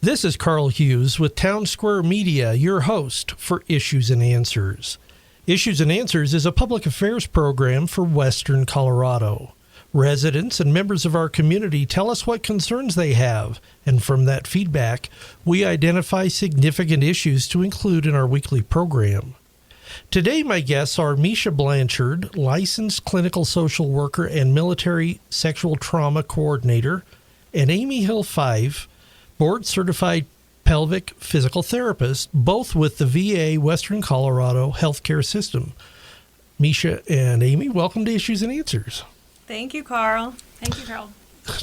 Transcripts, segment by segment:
This is Carl Hughes with Town Square Media, your host for Issues and Answers. Issues and Answers is a public affairs program for Western Colorado. Residents and members of our community tell us what concerns they have, and from that feedback, we identify significant issues to include in our weekly program. Today, my guests are Mesa Blanchard, licensed clinical social worker and military sexual trauma coordinator, and Amy Hill-Fife, board-certified pelvic physical therapist, both with the VA Western Colorado healthcare system. Mesa and Amy, welcome to Issues and Answers. Thank you, Carl. Thank you, Carl.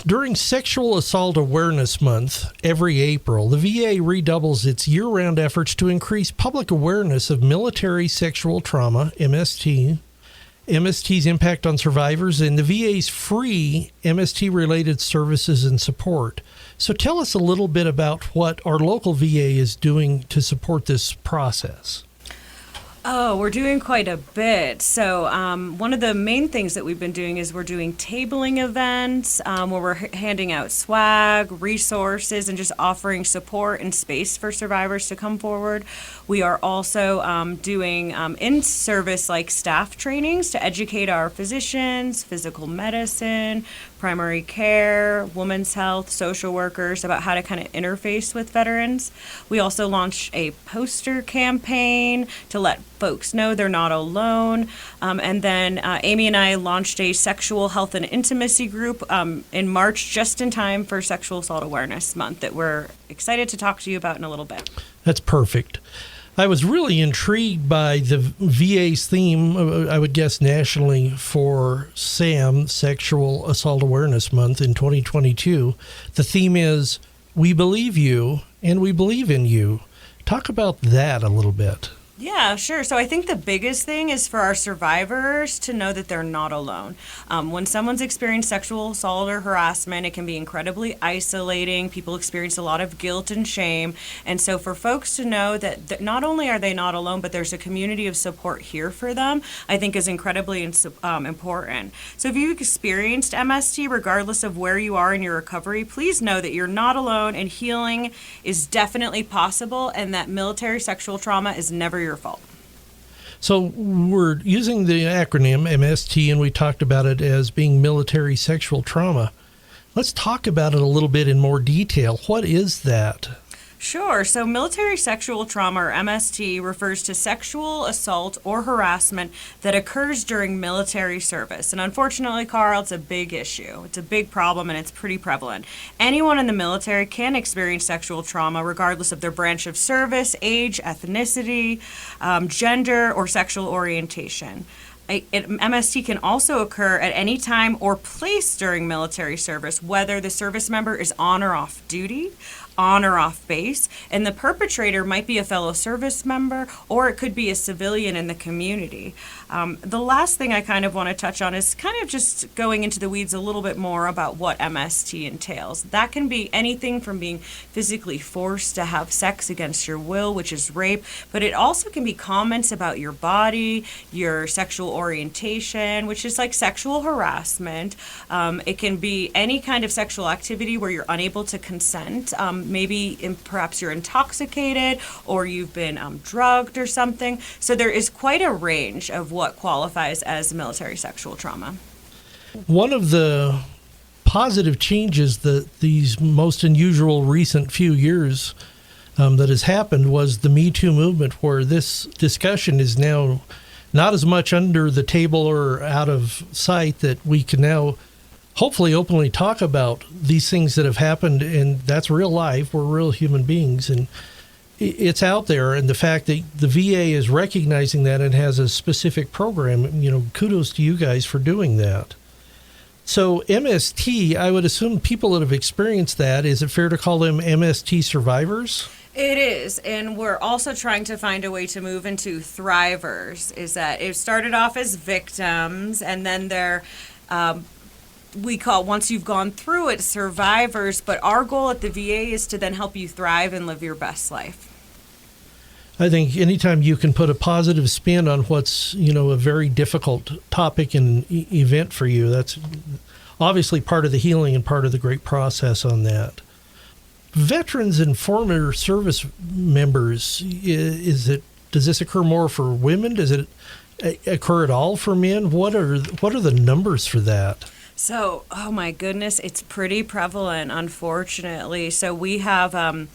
During Sexual Assault Awareness Month, every April, the VA redoubles its year-round efforts to increase public awareness of military sexual trauma, MST, MST's impact on survivors, and the VA's free MST-related services and support. So tell us a little bit about what our local VA is doing to support this process. Oh, we're doing quite a bit. So one of the main things that we've been doing is we're doing tabling events where we're handing out swag, resources, and just offering support and space for survivors to come forward. We are also doing in-service staff trainings to educate our physicians, physical medicine, primary care, women's health, social workers about how to kind of interface with veterans. We also launched a poster campaign to let folks know they're not alone. And then Amy and I launched a sexual health and intimacy group in March, just in time for Sexual Assault Awareness Month, that we're excited to talk to you about in a little bit. That's perfect. I was really intrigued by the VA's theme, I would guess nationally, for SAM, Sexual Assault Awareness Month in 2022. The theme is, "We believe you and we believe in you." Talk about that a little bit. Yeah, sure. So I think the biggest thing is for our survivors to know that they're not alone. When someone's experienced sexual assault or harassment, it can be incredibly isolating. People experience a lot of guilt and shame. And so for folks to know that not only are they not alone, but there's a community of support here for them, I think is incredibly important. So if you've experienced MST, regardless of where you are in your recovery, please know that you're not alone and healing is definitely possible, and that military sexual trauma is never your fault. So we're using the acronym MST, and we talked about it as being military sexual trauma. Let's talk about it a little bit in more detail. What is that? Sure. So military sexual trauma, or MST, refers to sexual assault or harassment that occurs during military service. And unfortunately, Carl, it's a big issue. It's a big problem, and it's pretty prevalent. Anyone in the military can experience sexual trauma regardless of their branch of service, age, ethnicity, gender, or sexual orientation. MST can also occur at any time or place during military service, whether the service member is on or off duty, on or off base, and the perpetrator might be a fellow service member, or it could be a civilian in the community. The last thing I kind of want to touch on is kind of just going into the weeds a little bit more about what MST entails. That can be anything from being physically forced to have sex against your will, which is rape, but it also can be comments about your body, your sexual orientation, which is like sexual harassment. It can be any kind of sexual activity where you're unable to consent. Perhaps you're intoxicated or you've been drugged or something. So there is quite a range of what qualifies as military sexual trauma. One of the positive changes that these most unusual recent few years that has happened was the Me Too movement, where this discussion is now not as much under the table or out of sight, that we can now hopefully openly talk about these things that have happened, and that's real life. We're real human beings, and it's out there. And the fact that the VA is recognizing that and has a specific program, kudos to you guys for doing that. So MST, I would assume people that have experienced that, is it fair to call them MST survivors? It is, and we're also trying to find a way to move into thrivers. Is that it started off as victims, and then they're we call, once you've gone through it, survivors, but our goal at the VA is to then help you thrive and live your best life. I think anytime you can put a positive spin on what's, a very difficult topic and event for you, that's obviously part of the healing and part of the great process on that. veterans and former service members, does this occur more for women? Does it occur at all for men? What are the numbers for that? So, oh my goodness, it's pretty prevalent, unfortunately. So we have, and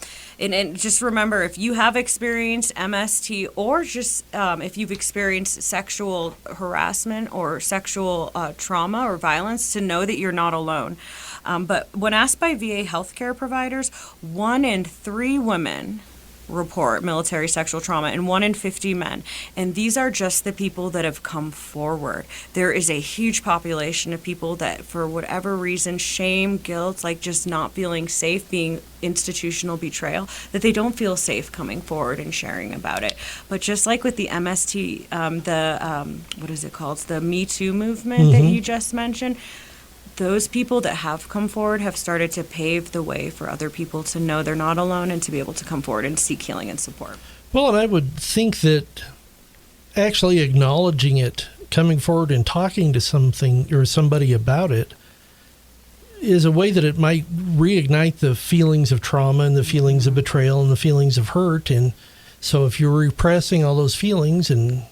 just remember, if you have experienced MST or just if you've experienced sexual harassment or sexual trauma or violence, to know that you're not alone. But when asked by VA healthcare providers, 1 in 3 women report military sexual trauma and 1 in 50 men. And these are just the people that have come forward. There is a huge population of people that, for whatever reason, shame, guilt, like just not feeling safe, being institutional betrayal, that they don't feel safe coming forward and sharing about it. But just like with the MST, what is it called? The Me Too movement that you just mentioned, those people that have come forward have started to pave the way for other people to know they're not alone and to be able to come forward and seek healing and support. Well, and I would think that actually acknowledging it, coming forward and talking to something or somebody about it, is a way that it might reignite the feelings of trauma and the feelings of betrayal and the feelings of hurt. And so if you're repressing all those feelings and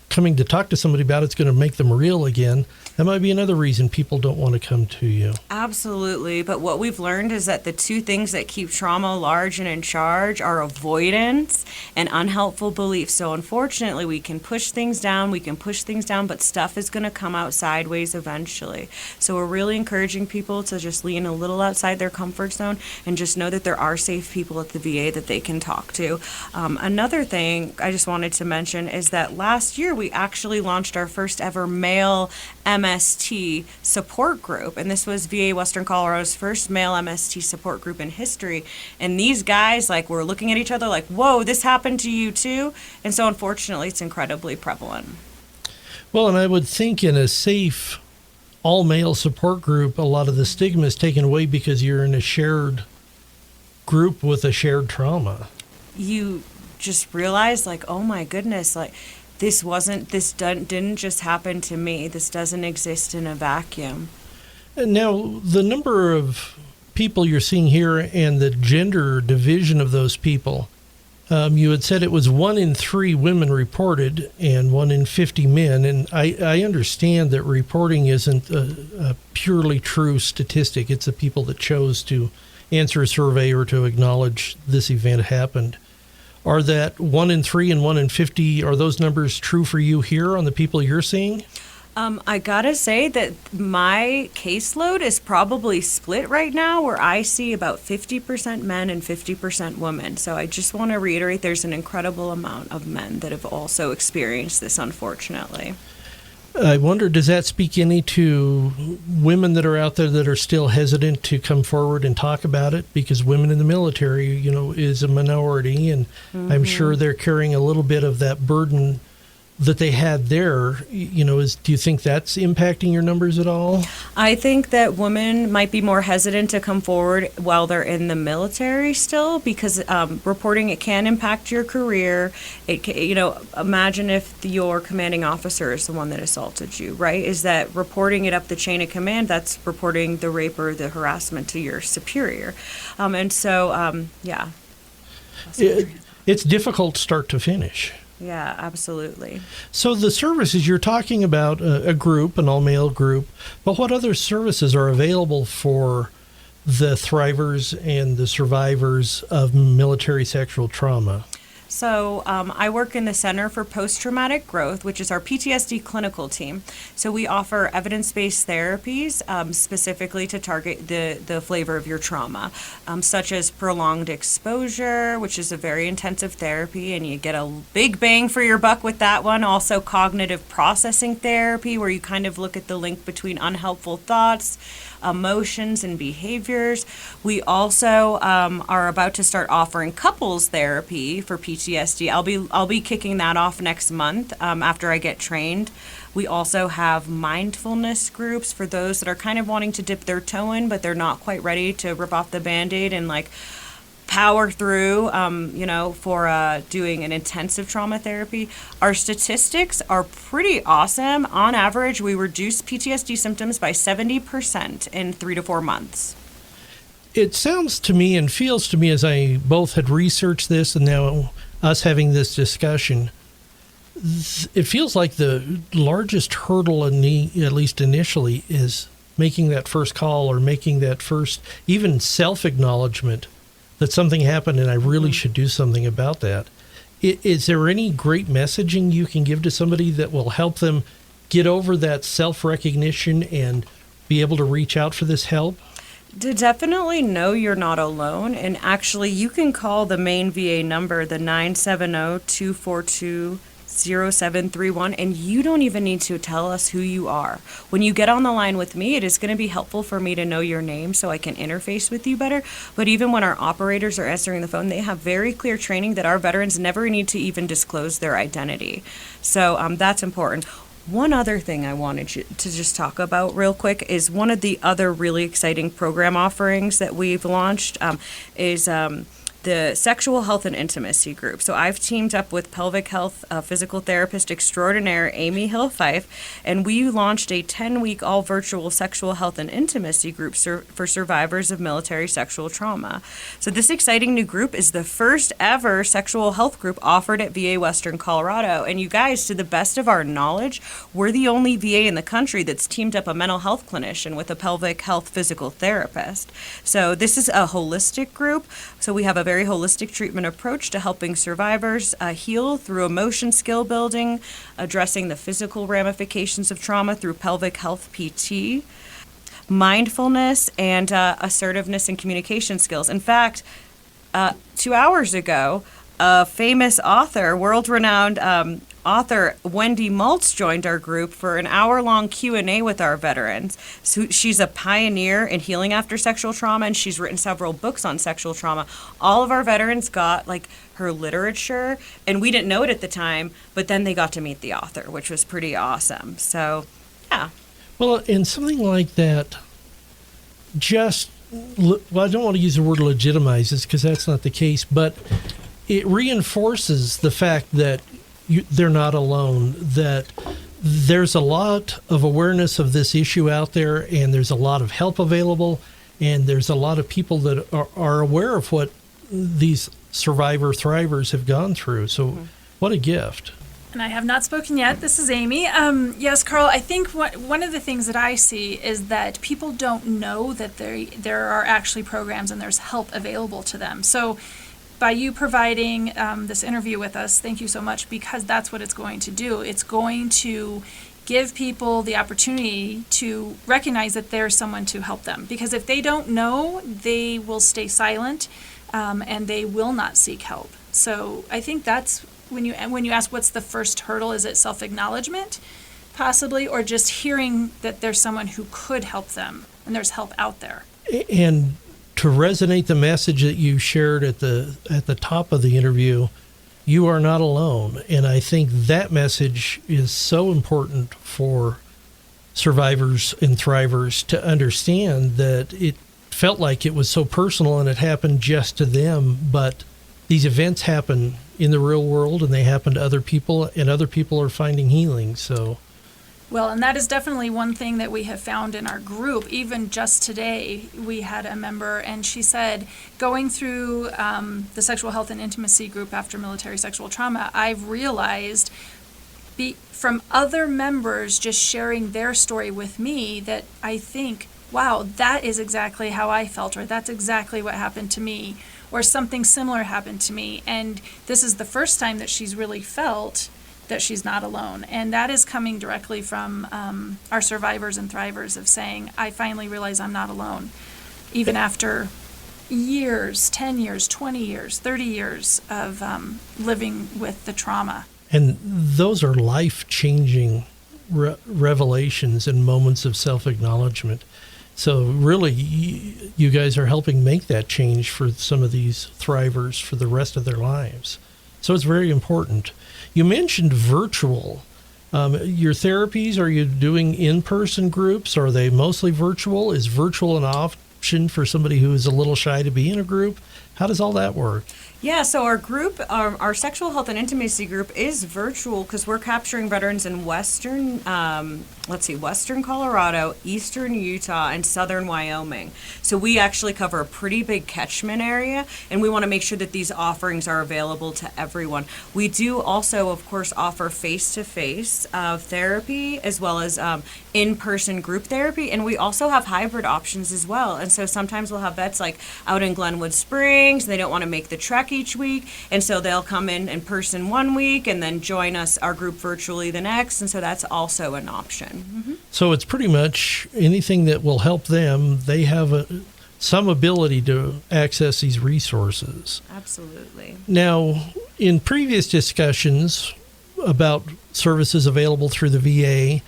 coming to talk to somebody about it's going to make them real again, that might be another reason people don't want to come to you. Absolutely. But what we've learned is that the 2 things that keep trauma large and in charge are avoidance and unhelpful beliefs. So unfortunately, we can push things down, but stuff is going to come out sideways eventually. So we're really encouraging people to just lean a little outside their comfort zone and just know that there are safe people at the VA that they can talk to. Another thing I just wanted to mention is that last year we actually launched our first ever male MST support group, and this was VA Western Colorado's first male MST support group in history. And these guys, were looking at each other like, whoa, this happened to you too? And so unfortunately, it's incredibly prevalent. Well, and I would think in a safe all-male support group, a lot of the stigma is taken away because you're in a shared group with a shared trauma. You just realize, oh my goodness, this didn't just happen to me. This doesn't exist in a vacuum. And now, the number of people you're seeing here and the gender division of those people, you had said it was 1 in 3 women reported and 1 in 50 men. And I understand that reporting isn't a purely true statistic. It's the people that chose to answer a survey or to acknowledge this event happened. Are that 1 in 3 and 1 in 50, are those numbers true for you here on the people you're seeing? I gotta say that my caseload is probably split right now, where I see about 50% men and 50% women. So I just want to reiterate, there's an incredible amount of men that have also experienced this, unfortunately. I wonder, does that speak any to women that are out there that are still hesitant to come forward and talk about it? Because women in the military, is a minority, and I'm sure they're carrying a little bit of that burden that they had there. Do you think that's impacting your numbers at all? I think that women might be more hesitant to come forward while they're in the military still, because reporting, it can impact your career. Imagine if your commanding officer is the one that assaulted you, right? Is that reporting it up the chain of command? That's reporting the rape or the harassment to your superior. It's difficult start to finish. Yeah, absolutely. So the services, you're talking about a group, an all-male group, but what other services are available for the thrivers and the survivors of military sexual trauma? So I work in the Center for Post-Traumatic Growth, which is our PTSD clinical team. So we offer evidence-based therapies specifically to target the flavor of your trauma, such as prolonged exposure, which is a very intensive therapy, and you get a big bang for your buck with that one. Also cognitive processing therapy, where you kind of look at the link between unhelpful thoughts, emotions, and behaviors. We also are about to start offering couples therapy for PTSD. I'll be kicking that off next month after I get trained. We also have mindfulness groups for those that are kind of wanting to dip their toe in, but they're not quite ready to rip off the Band-Aid and power through, for doing an intensive trauma therapy. Our statistics are pretty awesome. On average, we reduce PTSD symptoms by 70% in 3 to 4 months. It sounds to me and feels to me, as I both had researched this and now us having this discussion, it feels like the largest hurdle, at least initially, is making that first call or making that first even self-acknowledgement that something happened and I really should do something about that. Is there any great messaging you can give to somebody that will help them get over that self-recognition and be able to reach out for this help? To definitely know you're not alone, and actually you can call the main VA number, the 970-242-0731, and you don't even need to tell us who you are. When you get on the line with me, it is going to be helpful for me to know your name so I can interface with you better. But even when our operators are answering the phone, they have very clear training that our veterans never need to even disclose their identity. So that's important. One other thing I wanted you to just talk about real quick is one of the other really exciting program offerings that we've launched is the Sexual Health and Intimacy Group. So I've teamed up with pelvic health physical therapist extraordinaire Amy Hill-Fife, and we launched a 10-week all-virtual sexual health and intimacy group for survivors of military sexual trauma. So this exciting new group is the first ever sexual health group offered at VA Western Colorado. And you guys, to the best of our knowledge, we're the only VA in the country that's teamed up a mental health clinician with a pelvic health physical therapist. So this is a holistic group. So we have a very holistic treatment approach to helping survivors heal through emotion skill building, addressing the physical ramifications of trauma through pelvic health PT, mindfulness, and assertiveness and communication skills. In fact, 2 hours ago, a famous author, world-renowned author Wendy Maltz joined our group for an hour-long Q&A with our veterans. So she's a pioneer in healing after sexual trauma, and she's written several books on sexual trauma. All of our veterans got her literature, and we didn't know it at the time, but then they got to meet the author, which was pretty awesome. So, yeah. Well, and something like that I don't want to use the word legitimizes because that's not the case, but it reinforces the fact that they're not alone, that there's a lot of awareness of this issue out there, and there's a lot of help available, and there's a lot of people that are aware of what these survivor thrivers have gone through. So what a gift. And I have not spoken yet. This is Amy. Yes, Carl, I think one of the things that I see is that people don't know that there are actually programs and there's help available to them. So by you providing this interview with us, thank you so much, because that's what it's going to do. It's going to give people the opportunity to recognize that there's someone to help them. Because if they don't know, they will stay silent and they will not seek help. So I think that's when you ask what's the first hurdle, is it self-acknowledgement possibly, or just hearing that there's someone who could help them and there's help out there? And to resonate the message that you shared at the top of the interview, you are not alone. And I think that message is so important for survivors and thrivers to understand, that it felt like it was so personal and it happened just to them, but these events happen in the real world and they happen to other people, and other people are finding healing. So well, and that is definitely one thing that we have found in our group. Even just today, we had a member, and she said, going through the sexual health and intimacy group after military sexual trauma, I've realized from other members just sharing their story with me that I think, wow, that is exactly how I felt, or that's exactly what happened to me, or something similar happened to me. And this is the first time that she's really felt that she's not alone. And that is coming directly from our survivors and thrivers of saying, I finally realize I'm not alone. Even after years, 10 years, 20 years, 30 years of living with the trauma. And those are life-changing revelations and moments of self-acknowledgement. So really, you guys are helping make that change for some of these thrivers for the rest of their lives. So it's very important. You mentioned virtual. Your therapies, are you doing in-person groups? Are they mostly virtual? Is virtual an option for somebody who is a little shy to be in a group? How does all that work? Yeah, so our group, our sexual health and intimacy group is virtual because we're capturing veterans in western Colorado, eastern Utah, and southern Wyoming. So we actually cover a pretty big catchment area, and we want to make sure that these offerings are available to everyone. We do also, of course, offer face-to-face therapy as well as in-person group therapy, and we also have hybrid options as well. And so sometimes we'll have vets like out in Glenwood Springs, they don't want to make the trek each week, and so they'll come in person one week and then join our group virtually the next, and so that's also an option. Mm-hmm. So it's pretty much anything that will help them. They have some ability to access these resources. Absolutely. Now, in previous discussions about services available through the VA,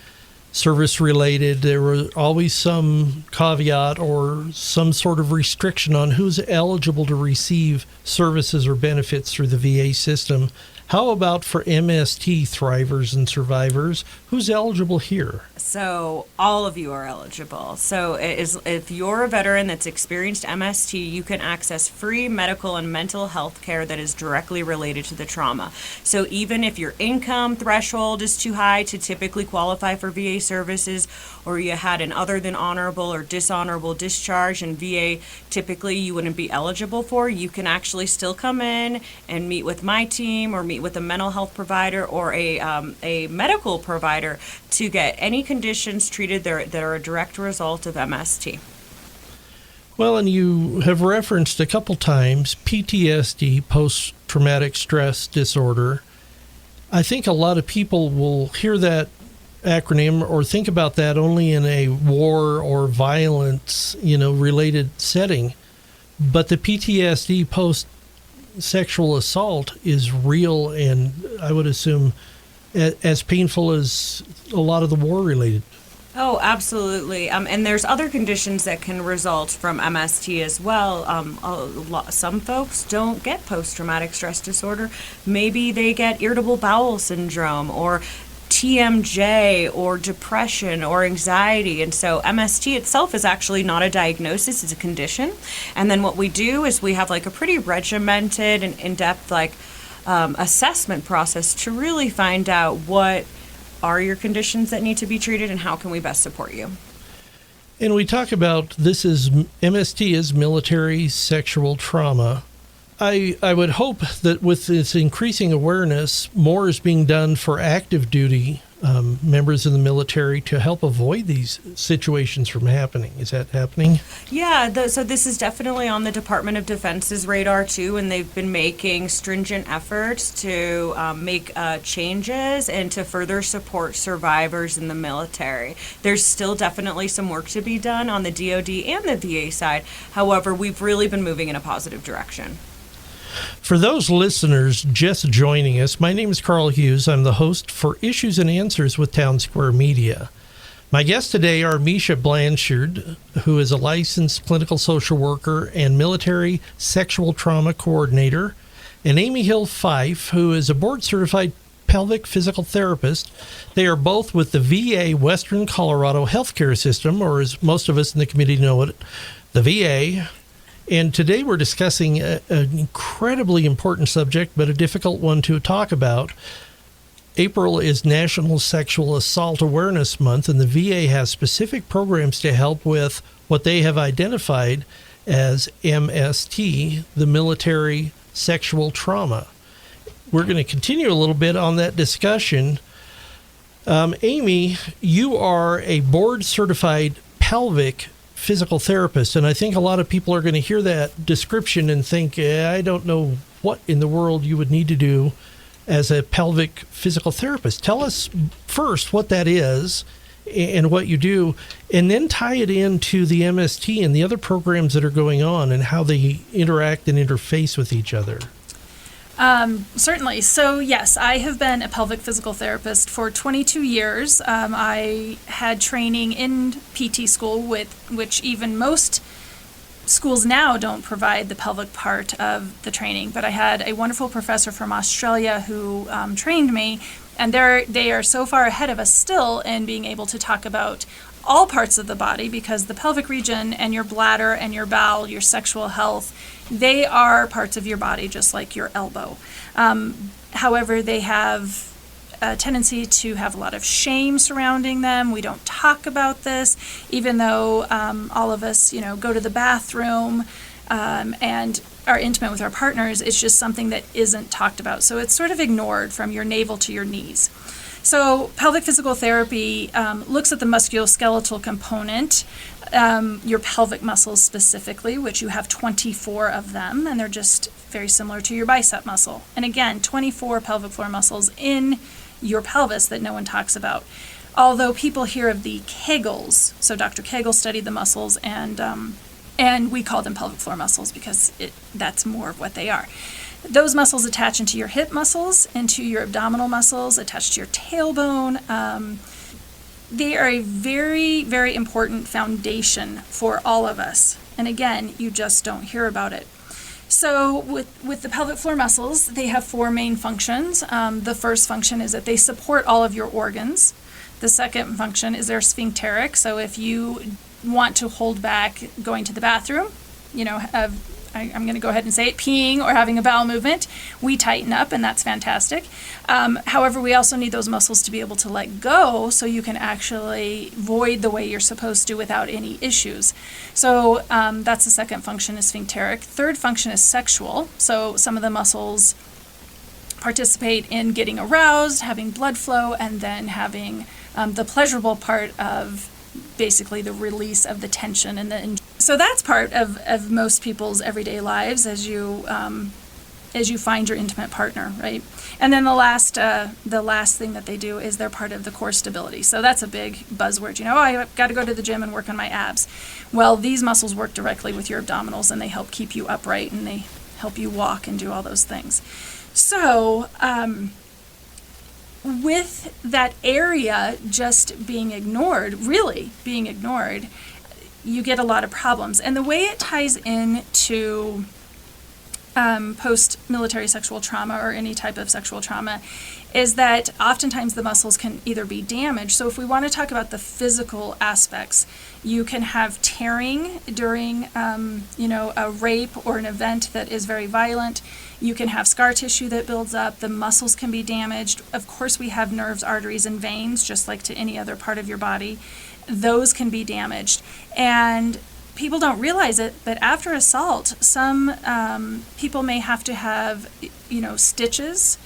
service-related, there was always some caveat or some sort of restriction on who's eligible to receive services or benefits through the VA system. How about for MST thrivers and survivors? Who's eligible here? So all of you are eligible. So if you're a veteran that's experienced MST, you can access free medical and mental health care that is directly related to the trauma. So even if your income threshold is too high to typically qualify for VA services, or you had an other than honorable or dishonorable discharge and VA typically you wouldn't be eligible for, you can actually still come in and meet with my team or meet with a mental health provider or a medical provider to get any conditions treated that are a direct result of MST. Well, and you have referenced a couple times PTSD, post-traumatic stress disorder. I think a lot of people will hear that acronym or think about that only in a war or violence, related setting. But the PTSD post-sexual assault is real, and I would assume as painful as a lot of the war-related. Oh, absolutely. And there's other conditions that can result from MST as well. Some folks don't get post-traumatic stress disorder. Maybe they get irritable bowel syndrome or TMJ or depression or anxiety. And so MST itself is actually not a diagnosis, it's a condition. And then what we do is we have like a pretty regimented and in-depth assessment process to really find out what are your conditions that need to be treated and how can we best support you. And we talk about MST is military sexual trauma. I would hope that with this increasing awareness, more is being done for active duty members of the military to help avoid these situations from happening. Is that happening? Yeah, so this is definitely on the Department of Defense's radar too, and they've been making stringent efforts to make changes and to further support survivors in the military. There's still definitely some work to be done on the DoD and the VA side. However, we've really been moving in a positive direction. For those listeners just joining us, my name is Carl Hughes. I'm the host for Issues and Answers with Town Square Media. My guests today are Mesa Blanchard, who is a licensed clinical social worker and military sexual trauma coordinator, and Amy Hill Fife, who is a board-certified pelvic physical therapist. They are both with the VA Western Colorado Healthcare System, or as most of us in the community know it, the VA. And today we're discussing an incredibly important subject, but a difficult one to talk about. April is National Sexual Assault Awareness Month, and the VA has specific programs to help with what they have identified as MST, the military sexual trauma. We're going to continue a little bit on that discussion. Amy, you are a board-certified pelvic physical therapist, and I think a lot of people are going to hear that description and think, I don't know what in the world you would need to do as a pelvic physical therapist. Tell us first what that is and what you do, and then tie it into the MST and the other programs that are going on and how they interact and interface with each other. Certainly. So yes, I have been a pelvic physical therapist for 22 years. I had training in PT school, which even most schools now don't provide the pelvic part of the training. But I had a wonderful professor from Australia who trained me, and they are so far ahead of us still in being able to talk about all parts of the body, because the pelvic region and your bladder and your bowel, your sexual health, they are parts of your body, just like your elbow. However, they have a tendency to have a lot of shame surrounding them. We don't talk about this, even though all of us, go to the bathroom and are intimate with our partners. It's just something that isn't talked about. So it's sort of ignored from your navel to your knees. So pelvic physical therapy looks at the musculoskeletal component, your pelvic muscles specifically, which you have 24 of them, and they're just very similar to your bicep muscle. And again, 24 pelvic floor muscles in your pelvis that no one talks about. Although people hear of the Kegels, so Dr. Kegel studied the muscles, and we call them pelvic floor muscles because that's more of what they are. Those muscles attach into your hip muscles, into your abdominal muscles, attach to your tailbone. They are a very, very important foundation for all of us. And again, you just don't hear about it. So with the pelvic floor muscles, they have 4 main functions. The first function is that they support all of your organs. The second function is they're sphincteric. So if you want to hold back going to the bathroom, I'm going to go ahead and say it, peeing or having a bowel movement, we tighten up, and that's fantastic. However, we also need those muscles to be able to let go so you can actually void the way you're supposed to without any issues. So that's the second function, is sphincteric. Third function is sexual. So some of the muscles participate in getting aroused, having blood flow, and then having the pleasurable part of basically the release of the tension and so that's part of most people's everyday lives as you find your intimate partner, right? And then the last thing that they do is they're part of the core stability. So that's a big buzzword. I've got to go to the gym and work on my abs. Well, these muscles work directly with your abdominals, and they help keep you upright, and they help you walk and do all those things. So with that area just being ignored, you get a lot of problems. And the way it ties into post-military sexual trauma or any type of sexual trauma is that oftentimes the muscles can either be damaged. So if we want to talk about the physical aspects, you can have tearing during a rape or an event that is very violent. You can have scar tissue that builds up. The muscles can be damaged. Of course, we have nerves, arteries, and veins, just like to any other part of your body. Those can be damaged. And people don't realize it, but after assault, some people may have to have, stitches.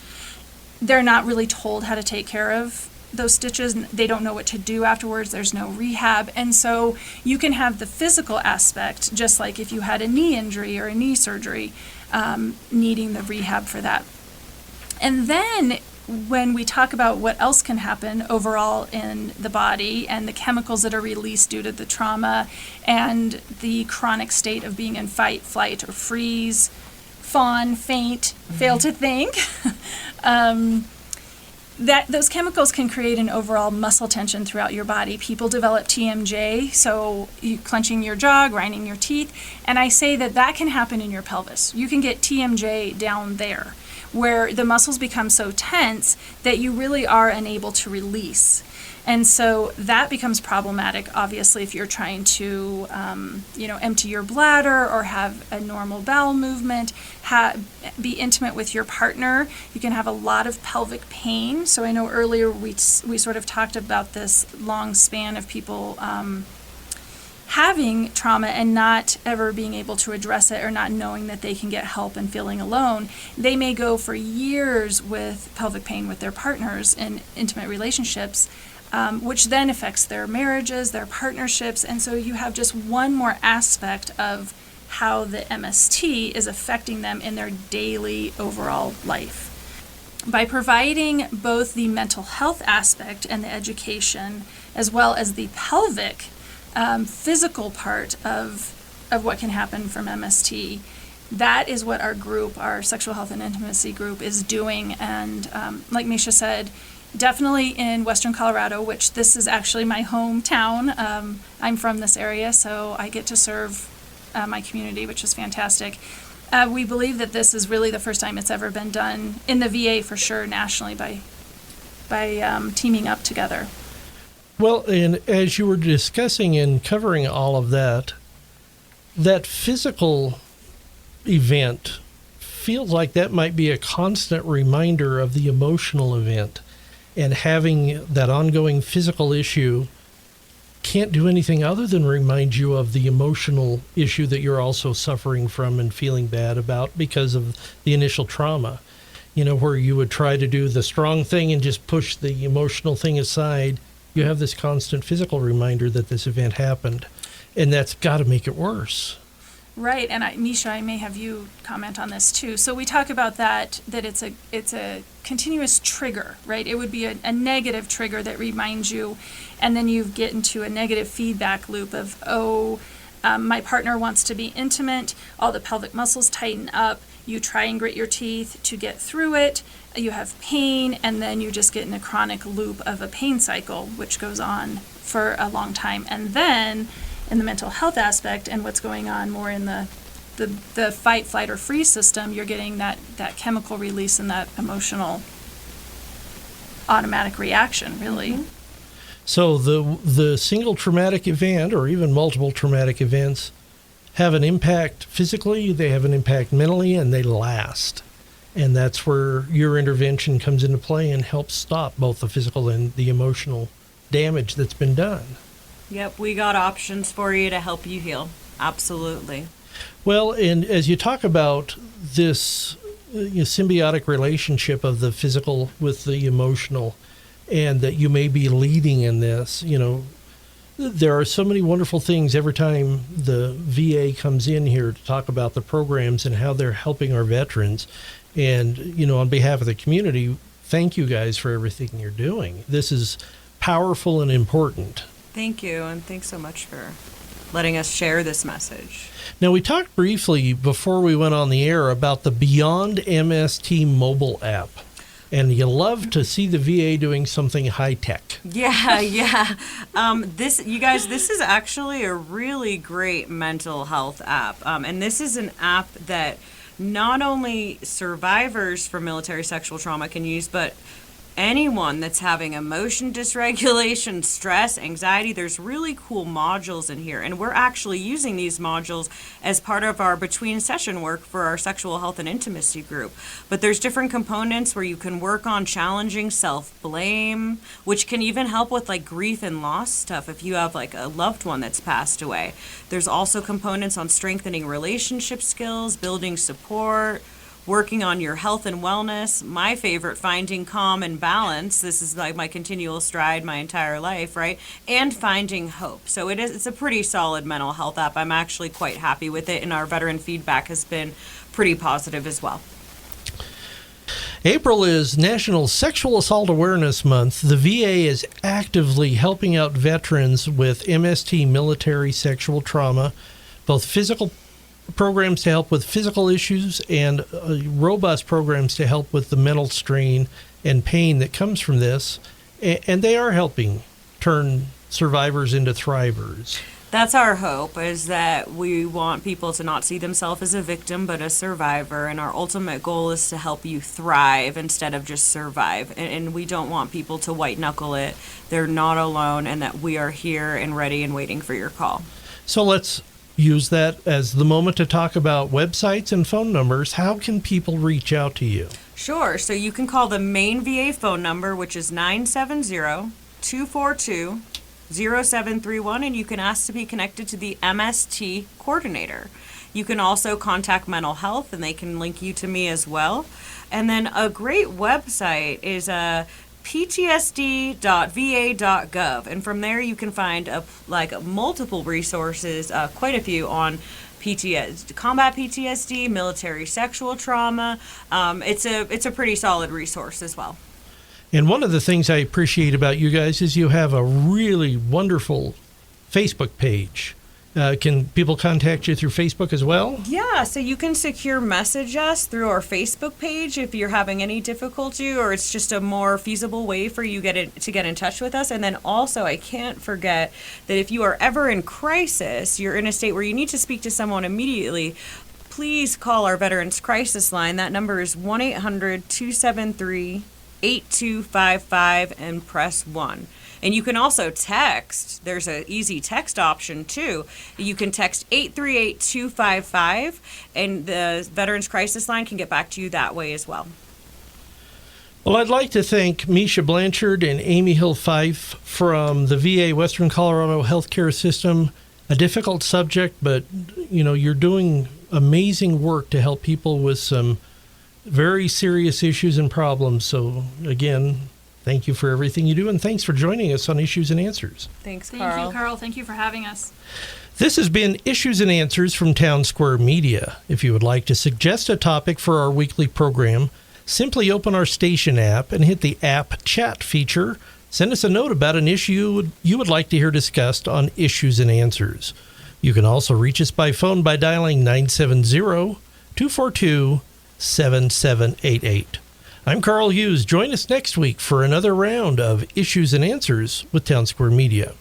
They're not really told how to take care of those stitches. They don't know what to do afterwards. There's no rehab. And so you can have the physical aspect, just like if you had a knee injury or a knee surgery, needing the rehab for that. And then when we talk about what else can happen overall in the body and the chemicals that are released due to the trauma and the chronic state of being in fight, flight, or freeze, fawn, faint, fail to think, that those chemicals can create an overall muscle tension throughout your body. People develop TMJ, so you clenching your jaw, grinding your teeth, and I say that can happen in your pelvis. You can get TMJ down there, where the muscles become so tense that you really are unable to release. And so that becomes problematic, obviously, if you're trying to, empty your bladder or have a normal bowel movement, be intimate with your partner. You can have a lot of pelvic pain. So I know earlier we sort of talked about this long span of people having trauma and not ever being able to address it or not knowing that they can get help and feeling alone. They may go for years with pelvic pain with their partners in intimate relationships, which then affects their marriages, their partnerships, and so you have just one more aspect of how the MST is affecting them in their daily overall life. By providing both the mental health aspect and the education, as well as the pelvic physical part of what can happen from MST, that is what our group, our sexual health and intimacy group, is doing. And like Mesa said, definitely in Western Colorado, which this is actually my hometown. I'm from this area, so I get to serve my community, which is fantastic. We believe that this is really the first time it's ever been done in the VA, for sure, nationally, by teaming up together. Well, and as you were discussing and covering all of that, that physical event feels like that might be a constant reminder of the emotional event. And having that ongoing physical issue can't do anything other than remind you of the emotional issue that you're also suffering from and feeling bad about because of the initial trauma. You know, where you would try to do the strong thing and just push the emotional thing aside. You have this constant physical reminder that this event happened, and that's got to make it worse. Right, and Misha, I may have you comment on this too. So we talk about that it's a continuous trigger, right? It would be a negative trigger that reminds you, and then you get into a negative feedback loop of, my partner wants to be intimate, all the pelvic muscles tighten up, you try and grit your teeth to get through it, you have pain, and then you just get in a chronic loop of a pain cycle, which goes on for a long time. And then in the mental health aspect and what's going on more in the fight, flight, or freeze system, you're getting that chemical release and that emotional automatic reaction, really. Mm-hmm. So the single traumatic event or even multiple traumatic events have an impact physically, they have an impact mentally, and they last. And that's where your intervention comes into play and helps stop both the physical and the emotional damage that's been done. Yep, we got options for you to help you heal. Absolutely. Well, and as you talk about this symbiotic relationship of the physical with the emotional, and that you may be leading in this, there are so many wonderful things every time the VA comes in here to talk about the programs and how they're helping our veterans. And, on behalf of the community, thank you guys for everything you're doing. This is powerful and important. Thank you, and thanks so much for letting us share this message. Now, we talked briefly before we went on the air about the Beyond MST mobile app. And you love to see the VA doing something high-tech. Yeah. This is actually a really great mental health app. And this is an app that not only survivors from military sexual trauma can use, but anyone that's having emotion dysregulation, stress, anxiety. There's really cool modules in here, and we're actually using these modules as part of our between session work for our sexual health and intimacy group. But there's different components where you can work on challenging self-blame, which can even help with like grief and loss stuff if you have like a loved one that's passed away. There's also components on strengthening relationship skills, building support, working on your health and wellness. My favorite, finding calm and balance. This is like my continual stride my entire life, right? And finding hope. So it's a pretty solid mental health app. I'm actually quite happy with it, and our veteran feedback has been pretty positive as well. April is National Sexual Assault Awareness Month. The VA is actively helping out veterans with MST military sexual trauma, both physical programs to help with physical issues and robust programs to help with the mental strain and pain that comes from this. And they are helping turn survivors into thrivers. That's our hope, is that we want people to not see themselves as a victim, but a survivor. And our ultimate goal is to help you thrive instead of just survive. And we don't want people to white knuckle it. They're not alone, and that we are here and ready and waiting for your call. So let's use that as the moment to talk about websites and phone numbers. How can people reach out to you? Sure. So you can call the main VA phone number, which is 970-242-0731, and you can ask to be connected to the MST coordinator. You can also contact mental health, and they can link you to me as well. And then a great website is ptsd.va.gov, and from there you can find multiple resources, quite a few on PTSD, combat PTSD, military sexual trauma. It's a pretty solid resource as well. And one of the things I appreciate about you guys is you have a really wonderful Facebook page. Can people contact you through Facebook as well? Yeah, so you can secure message us through our Facebook page if you're having any difficulty, or it's just a more feasible way for you to get in touch with us. And then also, I can't forget that if you are ever in crisis, you're in a state where you need to speak to someone immediately, please call our Veterans Crisis Line. That number is 1-800-273-8255 and press 1. And you can also text. There's an easy text option too. You can text 838-255, and the Veterans Crisis Line can get back to you that way as well. Well, I'd like to thank Misha Blanchard and Amy Hill Fife from the VA Western Colorado Healthcare System. A difficult subject, but you're doing amazing work to help people with some very serious issues and problems. So again, thank you for everything you do, and thanks for joining us on Issues and Answers. Thanks, Carl. Thank you, Carl. Thank you for having us. This has been Issues and Answers from Town Square Media. If you would like to suggest a topic for our weekly program, simply open our station app and hit the app chat feature. Send us a note about an issue you would like to hear discussed on Issues and Answers. You can also reach us by phone by dialing 970-242-7788. I'm Carl Hughes. Join us next week for another round of Issues and Answers with Town Square Media.